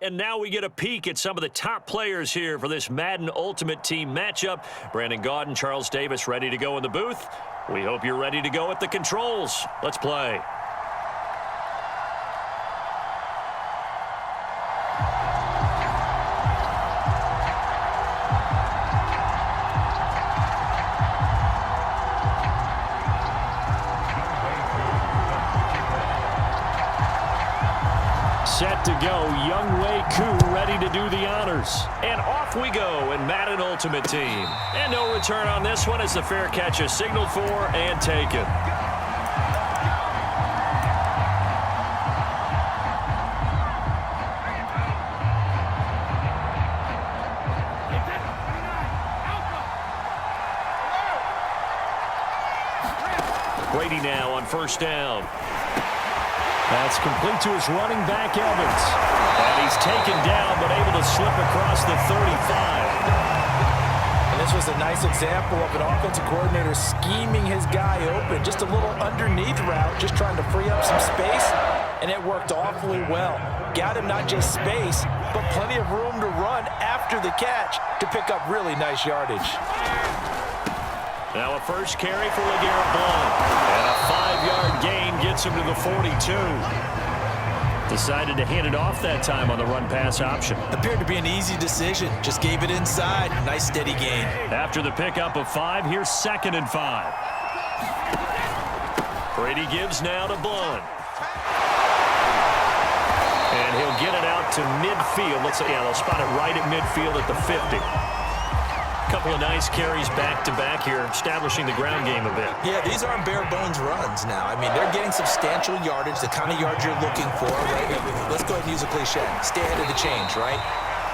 And now we get a peek at some of the top players here for this Madden Ultimate Team matchup. Brandon Gaudin, Charles Davis ready to go in the booth. We hope you're ready to go at the controls. Let's play. Set to go, Young Wei Koo ready to do the honors. And off we go in Madden Ultimate Team. And no return on this one as the fair catch is signaled for and taken. Brady now on first down. That's complete to his running back, Evans. And he's taken down, but able to slip across the 35. And this was a nice example of an offensive coordinator scheming his guy open. Just a little underneath route, just trying to free up some space, and it worked awfully well. Got him not just space, but plenty of room to run after the catch to pick up really nice yardage. Now a first carry for LeGarrette Blount. And a 5-yard gain gets him to the 42. Decided to hand it off that time on the run-pass option. Appeared to be an easy decision. Just gave it inside. Nice steady gain. After the pickup of 5, here's 2nd and 5. Brady gives now to Blount. And he'll get it out to midfield. Let's say, yeah, they'll spot it right at midfield at the 50. Couple of nice carries back-to-back here, establishing the ground game a bit. Yeah, these aren't bare-bones runs now. I mean, they're getting substantial yardage, the kind of yards you're looking for, right? Let's go ahead and use a cliche. Stay ahead of the change, right?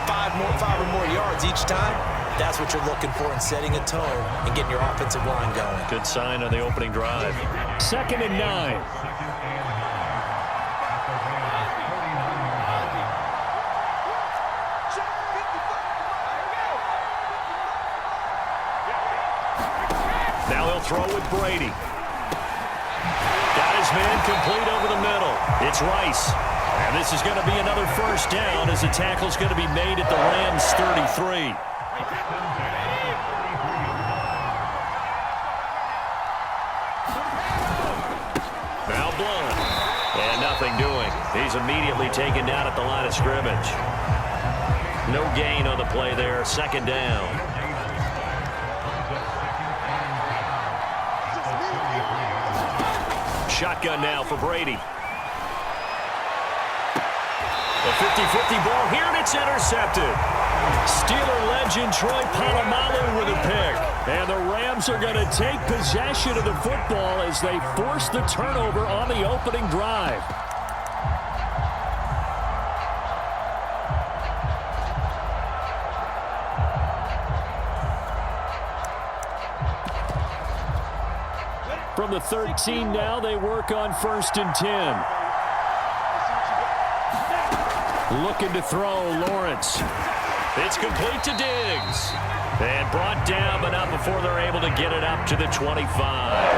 5 or more yards each time. That's what you're looking for in setting a tone and getting your offensive line going. Good sign on the opening drive. 2nd and 9. Now he'll throw with Brady. Got his man complete over the middle. It's Rice. And this is going to be another first down as the tackle's going to be made at the Rams' 33. Now Blount. And nothing doing. He's immediately taken down at the line of scrimmage. No gain on the play there. 2nd down. Shotgun now for Brady. The 50-50 ball here, and it's intercepted. Steeler legend Troy Polamalu with a pick. And the Rams are going to take possession of the football as they force the turnover on the opening drive. From the 13 now, they work on 1st and 10. Looking to throw, Lawrence. It's complete to Diggs. And brought down, but not before they're able to get it up to the 25.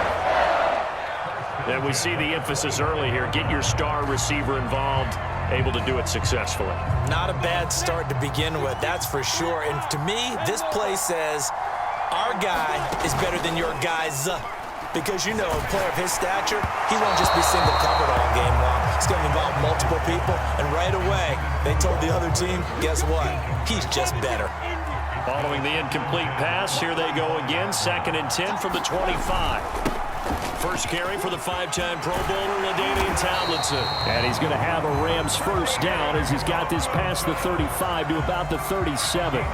And we see the emphasis early here. Get your star receiver involved, able to do it successfully. Not a bad start to begin with, that's for sure. And to me, this play says, our guy is better than your guy's. Because, you know, a player of his stature, he won't just be single covered all game long. It's going to involve multiple people, and right away, they told the other team, guess what? He's just better. Following the incomplete pass, here they go again, 2nd and 10 from the 25. First carry for the 5-time Pro Bowler, LaDainian Tomlinson. And he's going to have a Rams first down as he's got this past the 35 to about the 37.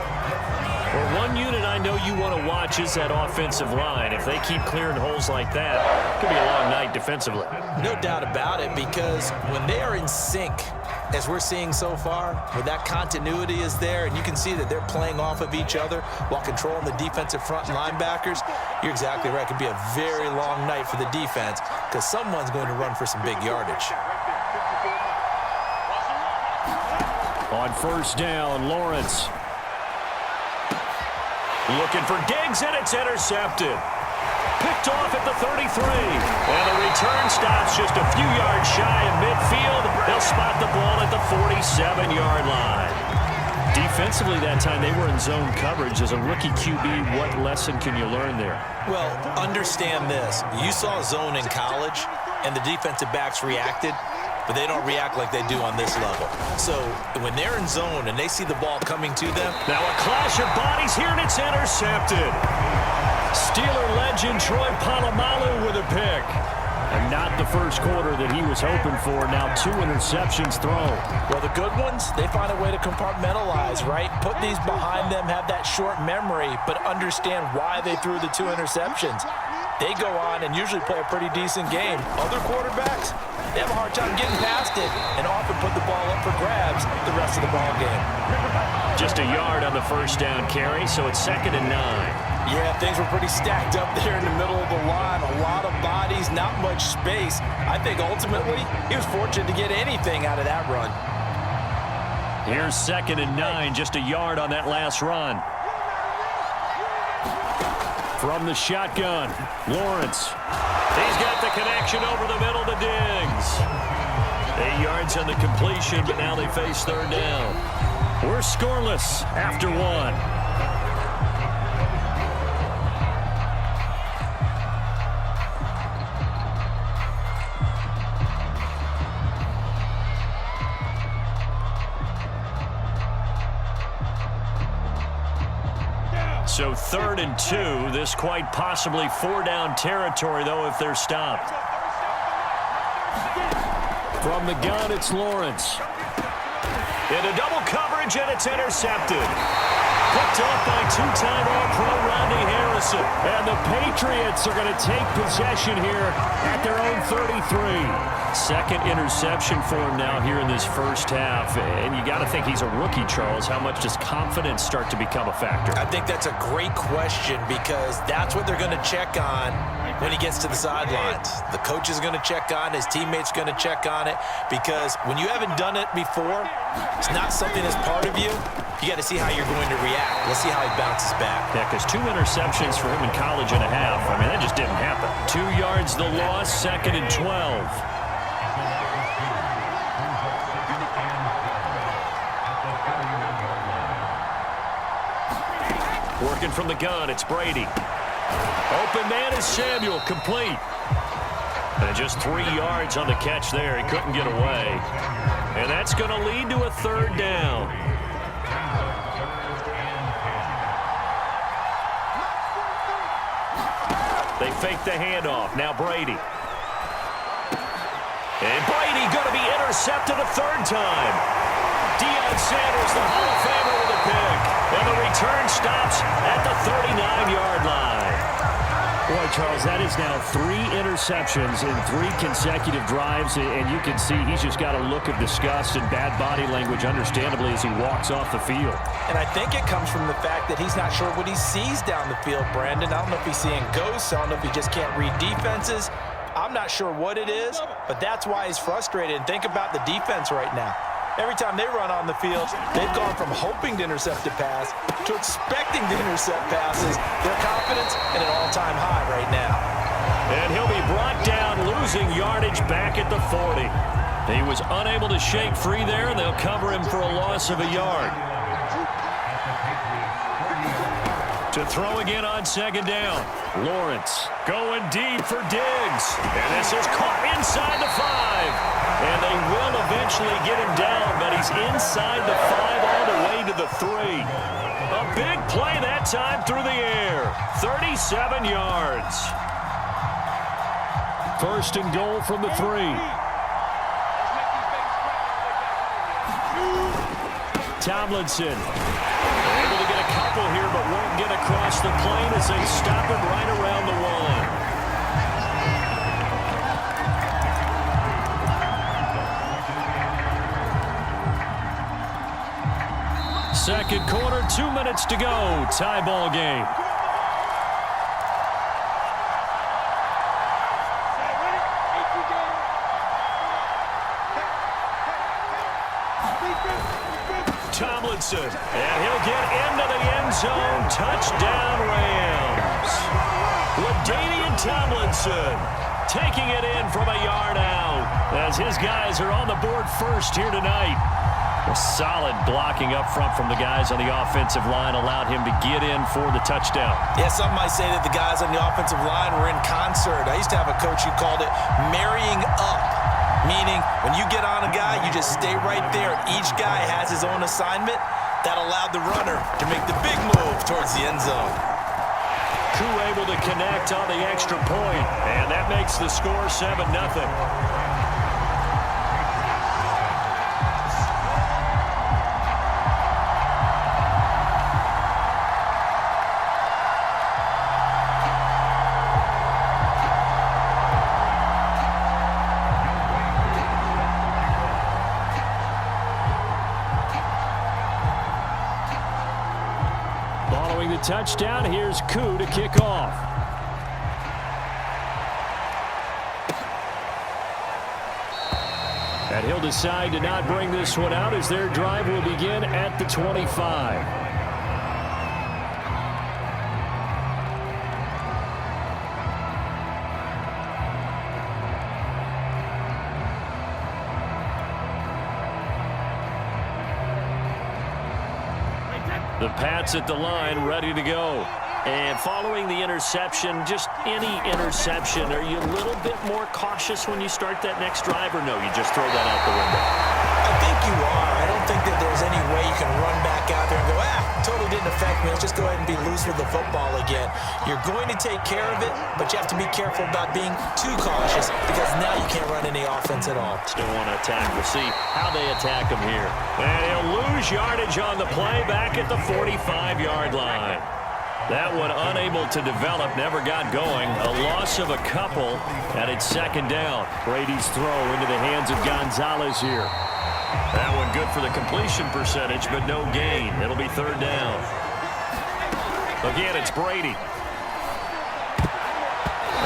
Well, one unit I know you want to watch is that offensive line. If they keep clearing holes like that, it could be a long night defensively. No doubt about it, because when they are in sync, as we're seeing so far, where that continuity is there, and you can see that they're playing off of each other while controlling the defensive front linebackers, you're exactly right. It could be a very long night for the defense because someone's going to run for some big yardage. On first down, Lawrence. Looking for Diggs, and it's intercepted. Picked off at the 33. And the return stops just a few yards shy of midfield. They'll spot the ball at the 47-yard line. Defensively that time, they were in zone coverage. As a rookie QB, what lesson can you learn there? Well, understand this. You saw zone in college, and the defensive backs reacted, but they don't react like they do on this level. So when they're in zone and they see the ball coming to them. Now a clash of bodies here, and it's intercepted. Steeler legend Troy Polamalu with a pick. And not the first quarter that he was hoping for. Now 2 interceptions thrown. Well, the good ones, they find a way to compartmentalize, right? Put these behind them, have that short memory, but understand why they threw the 2 interceptions. They go on and usually play a pretty decent game. Other quarterbacks, they have a hard time getting past it and often put the ball up for grabs the rest of the ball game. Just a yard on the first down carry, so it's 2nd and 9. Yeah, things were pretty stacked up there in the middle of the line. A lot of bodies, not much space. I think ultimately he was fortunate to get anything out of that run. Here's 2nd and 9, just a yard on that last run. From the shotgun, Lawrence. He's got the connection over the middle to Diggs. 8 yards on the completion, but now they face 3rd down. We're scoreless after 1. So 3rd and 2, this quite possibly 4-down territory, though, if they're stopped. From the gun, it's Lawrence. Into double coverage, and it's intercepted. Picked off by 2-time All-Pro Rodney Harrison. And the Patriots are going to take possession here at their own 33. 2nd interception for him now here in this first half. And you got to think he's a rookie, Charles. How much does confidence start to become a factor? I think that's a great question because that's what they're going to check on when he gets to the sidelines. The coach is going to check on it. His teammates going to check on it because when you haven't done it before, it's not something that's part of you. You got to see how you're going to react. Let's see how he bounces back. Yeah, because 2 interceptions for him in college and a half. I mean, that just didn't happen. 2 yards the loss, 2nd and 12. Working from the gun, it's Brady. Open man is Samuel, complete. And just 3 yards on the catch there. He couldn't get away. And that's going to lead to a 3rd down. They fake the handoff. Now Brady. And Brady going to be intercepted a 3rd time. Deion Sanders, the Hall of Famer, with a pick. And the return stops at the 39-yard line. Boy, Charles, that is now 3 interceptions in 3 consecutive drives, and you can see he's just got a look of disgust and bad body language, understandably, as he walks off the field. And I think it comes from the fact that he's not sure what he sees down the field, Brandon. I don't know if he's seeing ghosts. I don't know if he just can't read defenses. I'm not sure what it is, but that's why he's frustrated. And think about the defense right now. Every time they run on the field, they've gone from hoping to intercept a pass to expecting to intercept passes. Their confidence at an all-time high right now. And he'll be brought down, losing yardage back at the 40. He was unable to shake free there, and they'll cover him for a loss of a yard. To throw again on 2nd down. Lawrence going deep for Diggs. And this is caught inside the 5. And they will eventually get him down, but he's inside the 5 all the way to the 3. A big play that time through the air. 37 yards. 1st and goal from the 3. Tomlinson able to get a couple here, but won't get across the plane as they stop him right around the 1. 2nd quarter, 2 minutes to go. Tie ball game. Tomlinson, and he'll get into the end zone. Touchdown, Rams. LaDainian Tomlinson taking it in from a yard out as his guys are on the board first here tonight. A solid blocking up front from the guys on the offensive line allowed him to get in for the touchdown. Yeah, some might say that the guys on the offensive line were in concert. I used to have a coach who called it marrying up, meaning when you get on a guy, you just stay right there. Each guy has his own assignment. That allowed the runner to make the big move towards the end zone. Koo able to connect on the extra point, and that makes the score 7-0. Following the touchdown, here's Koo to kick off. And he'll decide to not bring this one out as their drive will begin at the 25. The Pats at the line, ready to go. And following the interception, just any interception, are you a little bit more cautious when you start that next drive, or no, you just throw that out the window? I think you are. I don't think that there's any way you can run back out there and go, totally didn't affect me. Let's just go ahead and be loose with the football again. You're going to take care of it, but you have to be careful about being too cautious because now you can't run any offense at all. Still want to attack. We'll see how they attack him here. And he'll lose yardage on the play back at the 45-yard line. That one unable to develop, never got going. A loss of a couple, and it's second down. Brady's throw into the hands of Gonzalez here. That one good for the completion percentage, but no gain. It'll be third down. Again, it's Brady.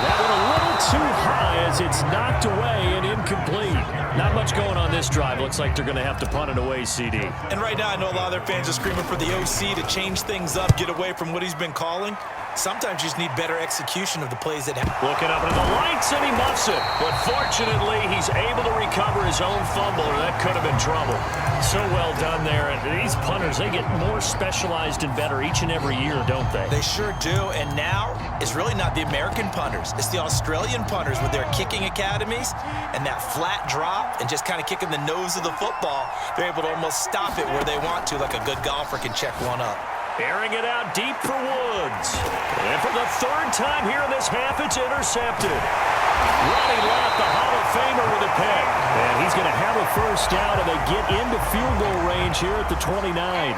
That one a little too high as it's knocked away and incomplete. Not much going on this drive. Looks like they're going to have to punt it away, CD. And right now, I know a lot of their fans are screaming for the OC to change things up, get away from what he's been calling. Sometimes you just need better execution of the plays that happen. Looking up at the lights, and he muffs it. But fortunately, he's able to recover his own fumble, or that could have been trouble. So well done there. And these punters, they get more specialized and better each and every year, don't they? They sure do. And now, it's really not the American punters. It's the Australian punters with their kicking academies and that flat drop and just kind of kicking the nose of the football. They're able to almost stop it where they want to, like a good golfer can check one up. Airing it out deep for Woods. And for the third time here in this half, it's intercepted. Ronnie Lott, the Hall of Famer, with a pick. And he's going to have a first down, and they get into field goal range here at the 29.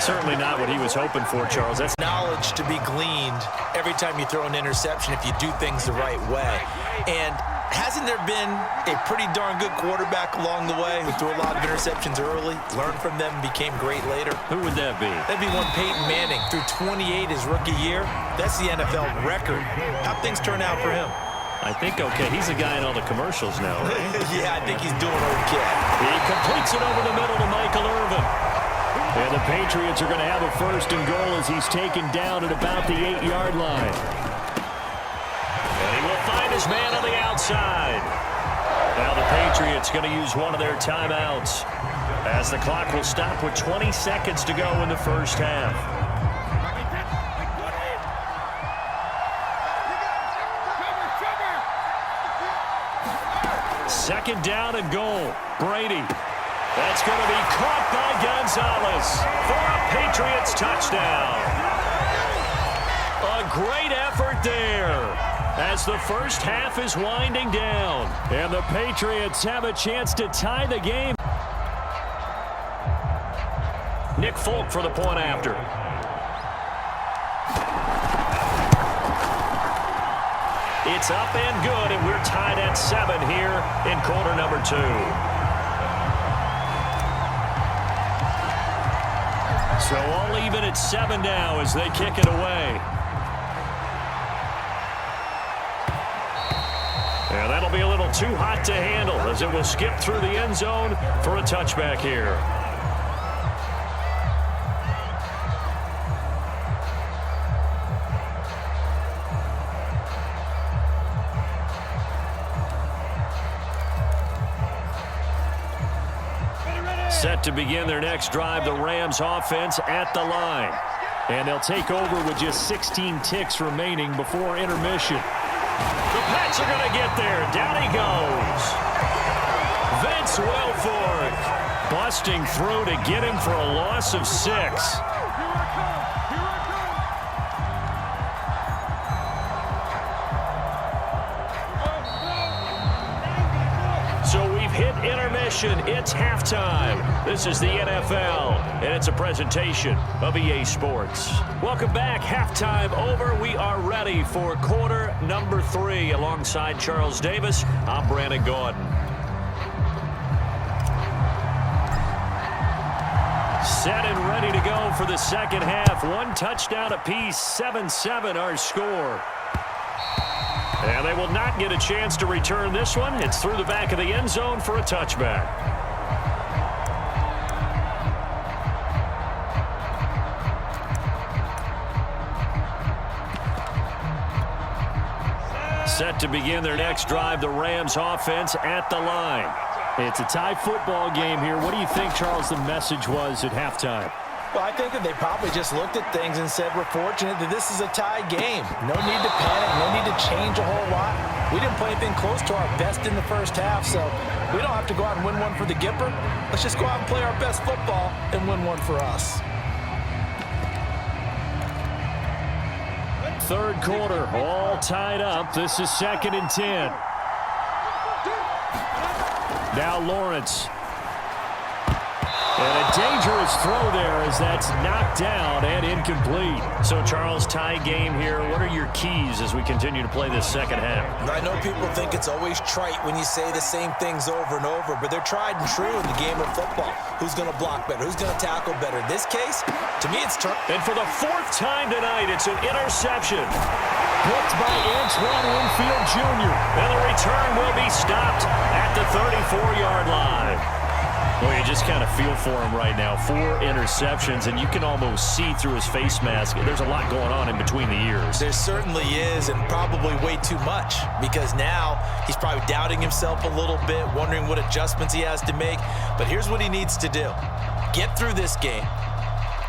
Certainly not what he was hoping for, Charles. That's knowledge to be gleaned every time you throw an interception if you do things the right way. And hasn't there been a pretty darn good quarterback along the way who threw a lot of interceptions early, learned from them, and became great later? Who would that be? That'd be one Peyton Manning. Threw 28 his rookie year. That's the NFL record. How'd things turn out for him? I think okay. He's the guy in all the commercials now, right? Yeah, I think he's doing okay. He completes it over the middle to Michael Irvin. And the Patriots are going to have a first and goal as he's taken down at about the 8-yard line. And he will find his man on the outside. Now the Patriots going to use one of their timeouts as the clock will stop with 20 seconds to go in the first half. Second down and goal. Brady. That's going to be caught by Gonzalez for a Patriots touchdown. A great effort there as the first half is winding down. And the Patriots have a chance to tie the game. Nick Folk for the point after. It's up and good, and we're tied at 7 here in quarter number 2. So all even at 7 now as they kick it away. And that'll be a little too hot to handle as it will skip through the end zone for a touchback here. Set to begin their next drive, the Rams offense at the line. And they'll take over with just 16 ticks remaining before intermission. The Pats are going to get there. Down he goes. Vince Wilfork busting through to get him for a loss of 6. So we've hit intermission. It's halftime. This is the NFL, and it's a presentation of EA Sports. Welcome back. Halftime over. We are ready for quarter number 3. Alongside Charles Davis, I'm Brandon Gordon. Set and ready to go for the second half. 1 touchdown apiece, 7-7 our score. And they will not get a chance to return this one. It's through the back of the end zone for a touchback. Set to begin their next drive, the Rams offense at the line. It's a tie football game here. What do you think, Charles, the message was at halftime? Well, I think that they probably just looked at things and said, we're fortunate that this is a tie game. No need to panic, no need to change a whole lot. We didn't play anything close to our best in the first half, so we don't have to go out and win one for the Gipper. Let's just go out and play our best football and win one for us. Third quarter, all tied up. This is 2nd and 10. Now Lawrence. And a dangerous throw there as that's knocked down and incomplete. So, Charles, tie game here. What are your keys as we continue to play this second half? I know people think it's always trite when you say the same things over and over, but they're tried and true in the game of football. Who's going to block better? Who's going to tackle better? In this case, to me, it's turn. And for the 4th time tonight, it's an interception. Picked by Antoine Winfield Jr. And the return will be stopped at the 34-yard line. Well, you just kind of feel for him right now. 4 interceptions, and you can almost see through his face mask. There's a lot going on in between the ears. There certainly is, and probably way too much, because now he's probably doubting himself a little bit, wondering what adjustments he has to make. But here's what he needs to do. Get through this game.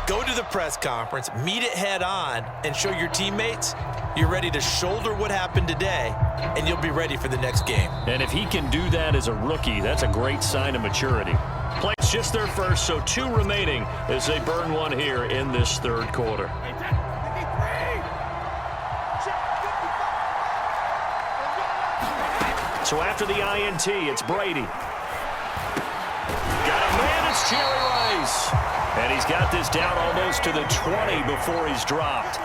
Go to the press conference, meet it head on, and show your teammates you're ready to shoulder what happened today, and you'll be ready for the next game. And if he can do that as a rookie, that's a great sign of maturity. Plays just their first, so 2 remaining as they burn one here in this third quarter. So after the INT, it's Brady. Got a man, it's Jerry Rice. And he's got this down almost to the 20 before he's dropped.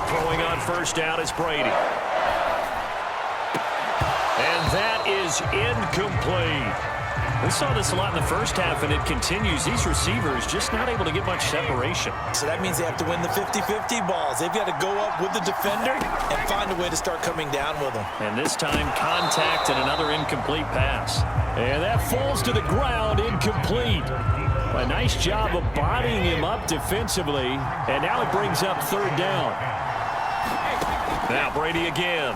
Throwing on first down is Brady. And that is incomplete. We saw this a lot in the first half, and it continues. These receivers just not able to get much separation. So that means they have to win the 50-50 balls. They've got to go up with the defender and find a way to start coming down with them. And this time, contact and another incomplete pass. And that falls to the ground, incomplete. A nice job of bodying him up defensively, and now it brings up 3rd down. Now Brady again.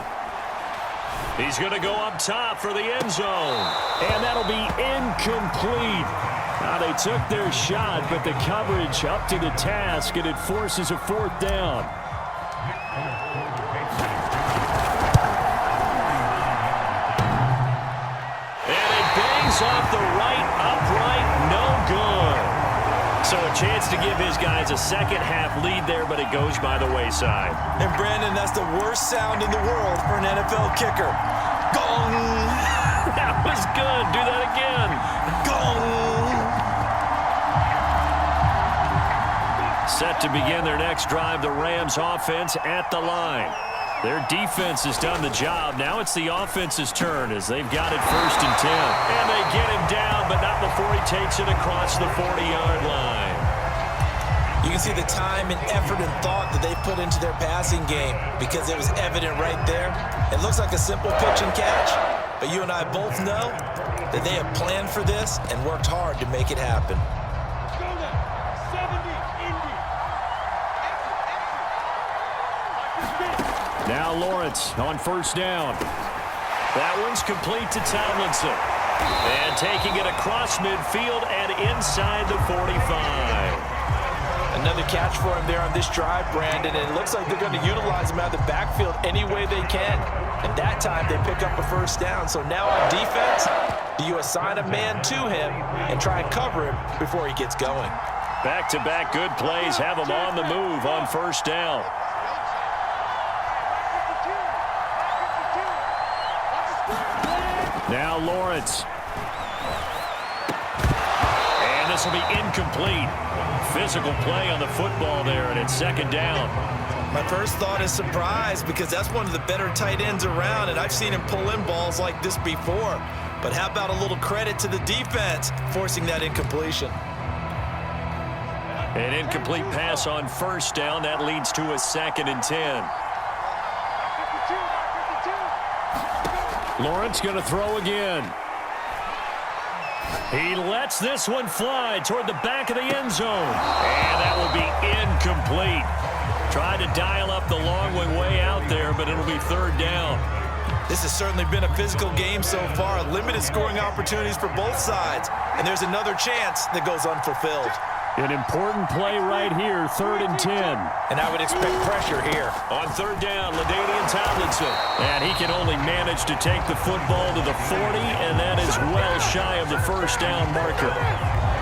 He's going to go up top for the end zone. And that'll be incomplete. Now they took their shot, but the coverage up to the task, and it forces a 4th down. And it bangs off the right upright, no good. So a chance to give his guys a second half lead there, but it goes by the wayside. And Brandon, that's the worst sound in the world for an NFL kicker. Gong! That was good. Do that again. Gong! Set to begin their next drive, the Rams offense at the line. Their defense has done the job. Now it's the offense's turn as they've got it 1st and 10. And they get him down, but not before he takes it across the 40-yard line. You can see the time and effort and thought that they put into their passing game because it was evident right there. It looks like a simple pitch and catch, but you and I both know that they have planned for this and worked hard to make it happen. Now Lawrence on first down. That one's complete to Tomlinson. And taking it across midfield and inside the 45. Another catch for him there on this drive, Brandon, and it looks like they're going to utilize him out of the backfield any way they can. And that time they pick up a first down. So now on defense, do you assign a man to him and try and cover him before he gets going? Back-to-back good plays have him on the move on first down. Now Lawrence. And this will be incomplete. Physical play on the football there, and it's second down. My first thought is surprise because that's one of the better tight ends around, and I've seen him pull in balls like this before. But how about a little credit to the defense forcing that incompletion? An incomplete pass on first down. That leads to a 2nd and 10. Lawrence going to throw again. He lets this one fly toward the back of the end zone. And that will be incomplete. Tried to dial up the long way out there, but it'll be third down. This has certainly been a physical game so far. Limited scoring opportunities for both sides. And there's another chance that goes unfulfilled. An important play right here, 3rd and 10. And I would expect pressure here. On third down, LaDainian Tomlinson. And he can only manage to take the football to the 40, and that is well shy of the first down marker.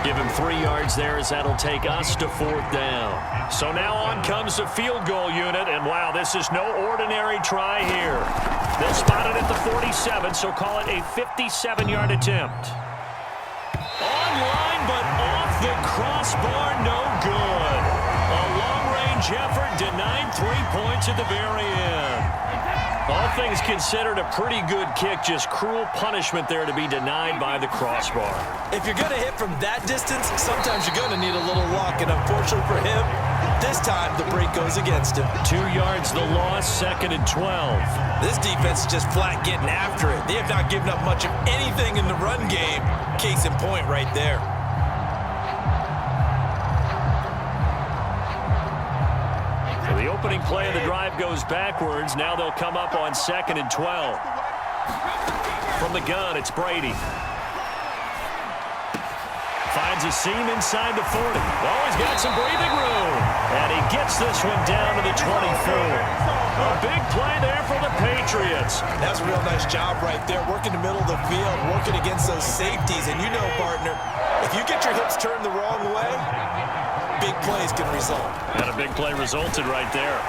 Give him 3 yards there as that'll take us to 4th down. So now on comes the field goal unit, and wow, this is no ordinary try here. They'll spot it at the 47, so call it a 57-yard attempt. Online, but off the crossbar, no good. A long-range effort denied 3 points at the very end. All things considered, a pretty good kick, just cruel punishment there to be denied by the crossbar. If you're going to hit from that distance, sometimes you're going to need a little luck, and unfortunately for him, this time the break goes against him. 2 yards the loss, 2nd and 12. This defense is just flat getting after it. They have not given up much of anything in the run game. Case in point right there. So the opening play of the drive goes backwards. Now they'll come up on 2nd and 12. From the gun, it's Brady. Finds a seam inside the 40. Oh, he's got some breathing room. And he gets this one down to the 24. A big play there for the Patriots. That's a real nice job right there, working the middle of the field, working against those safeties. And you know, partner, if you get your hips turned the wrong way, big plays can result. And a big play resulted right there.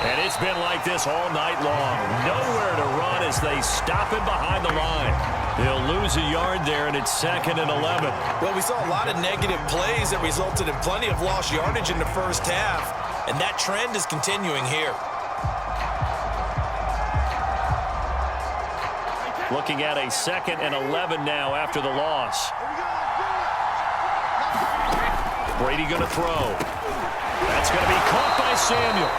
And it's been like this all night long. Nowhere to run as they stop him behind the line. They'll lose a yard there, and it's 2nd and 11. Well, we saw a lot of negative plays that resulted in plenty of lost yardage in the first half, and that trend is continuing here. Looking at a 2nd and 11 now after the loss. Brady going to throw. That's going to be caught by Samuel.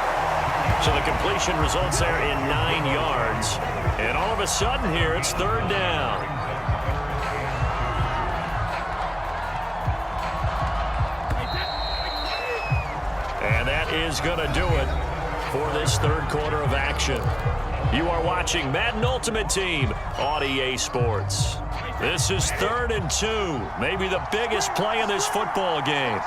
So the completion results there in 9 yards. And all of a sudden here, it's third down. And that is going to do it for this third quarter of action. You are watching Madden Ultimate Team on EA Sports. This is 3rd and 2, maybe the biggest play in this football game.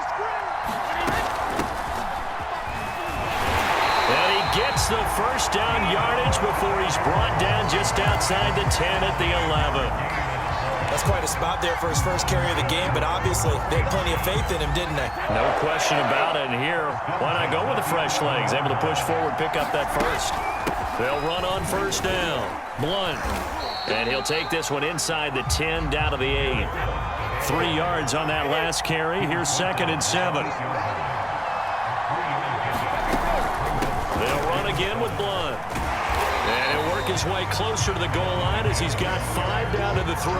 And he gets the first down yardage before he's brought down just outside the 10 at the 11. That's quite a spot there for his first carry of the game, but obviously they had plenty of faith in him, didn't they? No question about it. And here, why not go with the fresh legs? Able to push forward, pick up that first. They'll run on first down. Blunt. And he'll take this one inside the 10 down to the 8. 3 yards on that last carry. Here's 2nd and 7. They'll run again with Blunt. And he'll work his way closer to the goal line as he's got 5 down to the 3.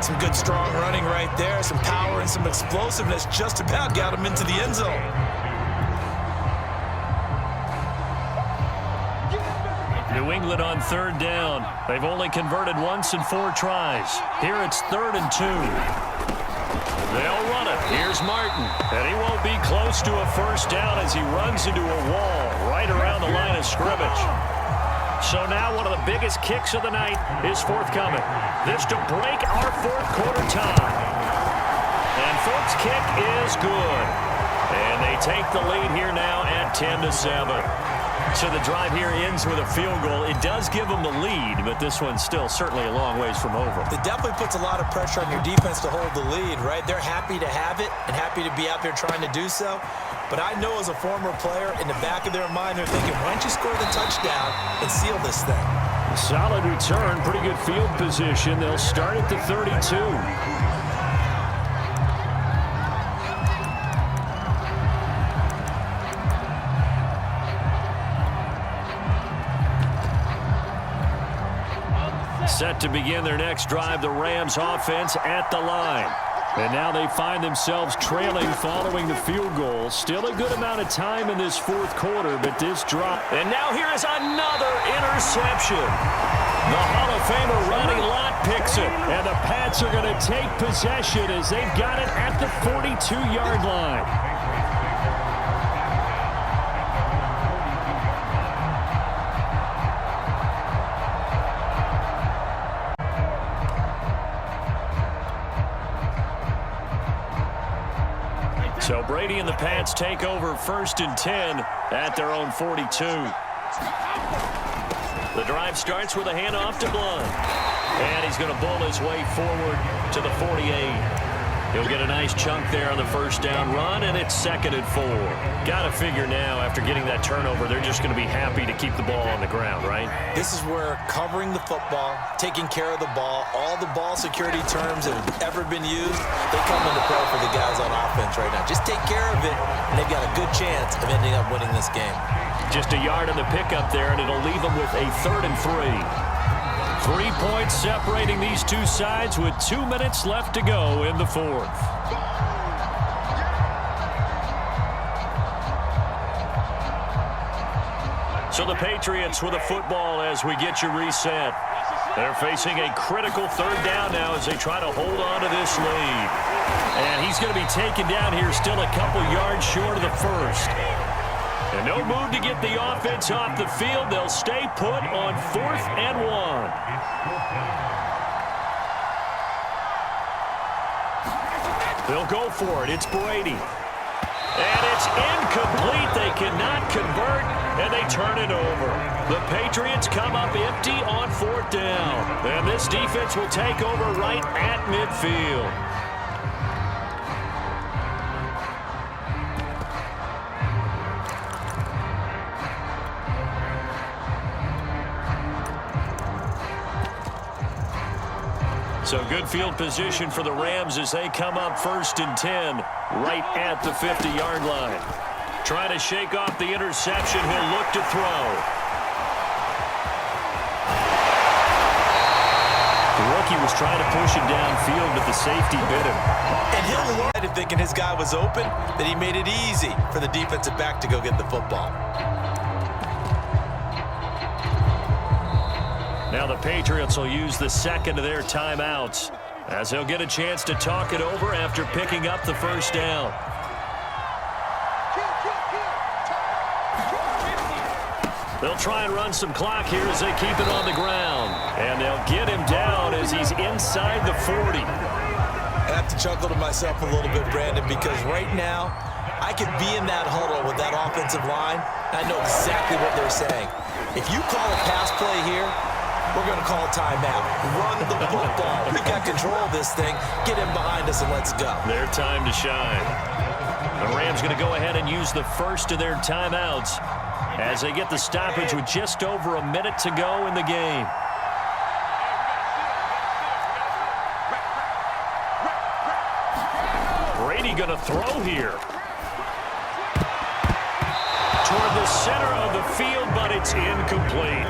Some good strong running right there. Some power and some explosiveness just about got him into the end zone. New England on third down. They've only converted once in 4 tries. Here it's 3rd and 2. They'll run it. Here's Martin. And he won't be close to a first down as he runs into a wall right around the line of scrimmage. So now one of the biggest kicks of the night is forthcoming. This to break our fourth quarter tie. And folks, kick is good. And they take the lead here now at 10-7. So the drive here ends with a field goal. It does give them the lead, but this one's still certainly a long ways from over. It definitely puts a lot of pressure on your defense to hold the lead, right? They're happy to have it and happy to be out there trying to do so. But I know as a former player, in the back of their mind, they're thinking, why don't you score the touchdown and seal this thing? Solid return, pretty good field position. They'll start at the 32. Set to begin their next drive, the Rams offense at the line. And now they find themselves trailing following the field goal. Still a good amount of time in this fourth quarter, but this drop. And now here is another interception. The Hall of Famer Ronnie Lott picks it. And the Pats are going to take possession as they've got it at the 42-yard line. So Brady and the Pats take over 1st and 10 at their own 42. The drive starts with a handoff to Blunt. And he's going to bull his way forward to the 48. He'll get a nice chunk there on the first down run, and it's 2nd and 4. Got to figure now, after getting that turnover, they're just going to be happy to keep the ball on the ground, right? This is where covering the football, taking care of the ball, all the ball security terms that have ever been used, they come into play for the guys on offense right now. Just take care of it, and they've got a good chance of ending up winning this game. Just a yard on the pickup there, and it'll leave them with a 3rd and 3. 3 points separating these two sides with 2 minutes left to go in the fourth. So the Patriots with a football as we get you reset. They're facing a critical 3rd down now as they try to hold on to this lead. And he's going to be taken down here still a couple yards short of the first. And no move to get the offense off the field. They'll stay put on 4th and 1. They'll go for it. It's Brady. And it's incomplete. They cannot convert, and they turn it over. The Patriots come up empty on 4th down. And this defense will take over right at midfield. So good field position for the Rams as they come up 1st and 10 right at the 50-yard line. Trying to shake off the interception. He'll look to throw. The rookie was trying to push him downfield, but the safety bit him. And he'll learn, thinking his guy was open, that he made it easy for the defensive back to go get the football. Now the Patriots will use the 2nd of their timeouts as they'll get a chance to talk it over after picking up the 1st down. They'll try and run some clock here as they keep it on the ground. And they'll get him down as he's inside the 40. I have to chuckle to myself a little bit, Brandon, because right now I could be in that huddle with that offensive line. I know exactly what they're saying. If you call a pass play here, we're going to call a timeout. Run the football. We got control of this thing. Get him behind us and let's go. Their time to shine. The Rams going to go ahead and use the 1st of their timeouts as they get the stoppage with just over a minute to go in the game. Brady going to throw here. Toward the center of the field, but it's incomplete.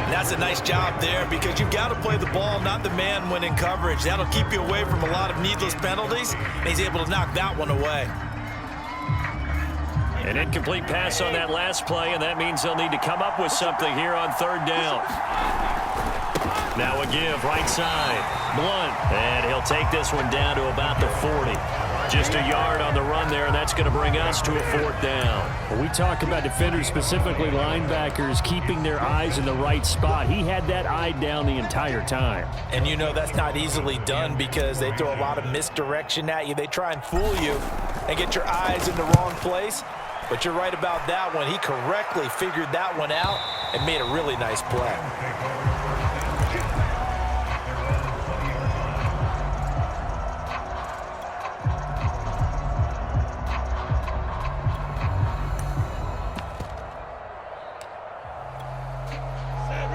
That's a nice job there because you've got to play the ball, not the man when in coverage. That'll keep you away from a lot of needless penalties, and he's able to knock that one away. An incomplete pass on that last play, and that means they'll need to come up with something here on 3rd down. Now a give, right side. Blunt, and he'll take this one down to about the 40. Just a yard on the run there, and that's going to bring us to a 4th down. When we talk about defenders, specifically linebackers, keeping their eyes in the right spot. He had that eye down the entire time. And you know that's not easily done because they throw a lot of misdirection at you. They try and fool you and get your eyes in the wrong place. But you're right about that one. He correctly figured that one out and made a really nice play.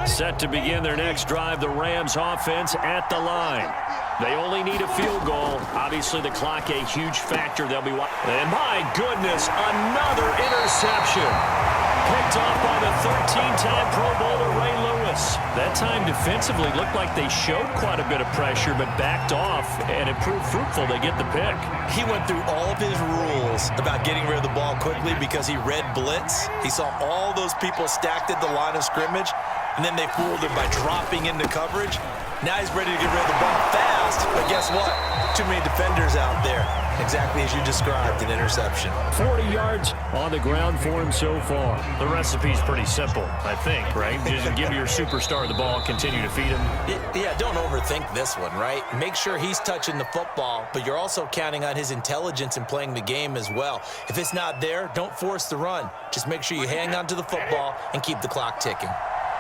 Set to begin their next drive, the Rams offense at the line. They only need a field goal. Obviously, the clock a huge factor. They'll be watching. And my goodness, another interception. Picked off by the 13-time Pro Bowler Ray Lewis. That time defensively looked like they showed quite a bit of pressure, but backed off, and it proved fruitful. They get the pick. He went through all of his rules about getting rid of the ball quickly because he read blitz. He saw all those people stacked at the line of scrimmage, and then they fooled him by dropping into coverage. Now he's ready to get rid of the ball fast, but guess what? Too many defenders out there. Exactly as you described, an interception. 40 yards on the ground for him so far. The recipe's pretty simple, I think, right? Just give your superstar the ball, continue to feed him. Yeah, don't overthink this one, right? Make sure he's touching the football, but you're also counting on his intelligence in playing the game as well. If it's not there, don't force the run. Just make sure you hang on to the football and keep the clock ticking.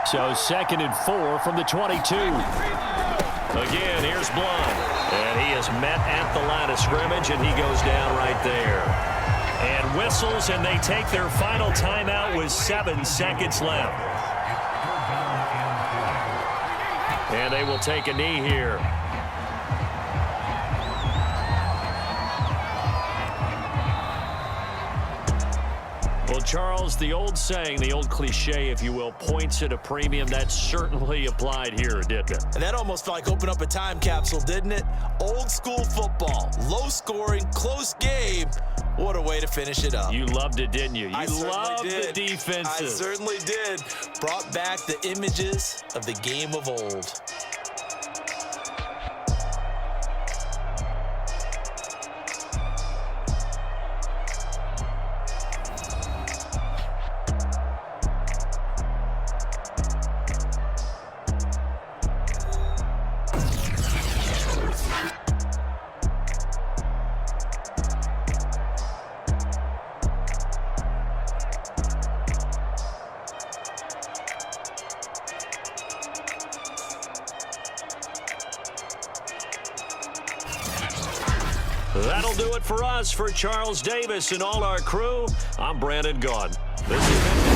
So 2nd and 4 from the 22. Again, here's Blunt. And he is met at the line of scrimmage, and he goes down right there. And whistles, and they take their final timeout with 7 seconds left. And they will take a knee here. Well, Charles, the old saying, the old cliche, if you will, points at a premium. That certainly applied here, didn't it? And that almost felt like opened up a time capsule, didn't it? Old school football, low scoring, close game. What a way to finish it up. You loved it, didn't you? You loved did. the defenses. I certainly did. Brought back the images of the game of old. That'll do it for us. For Charles Davis and all our crew, I'm Brandon Gaudin. This has been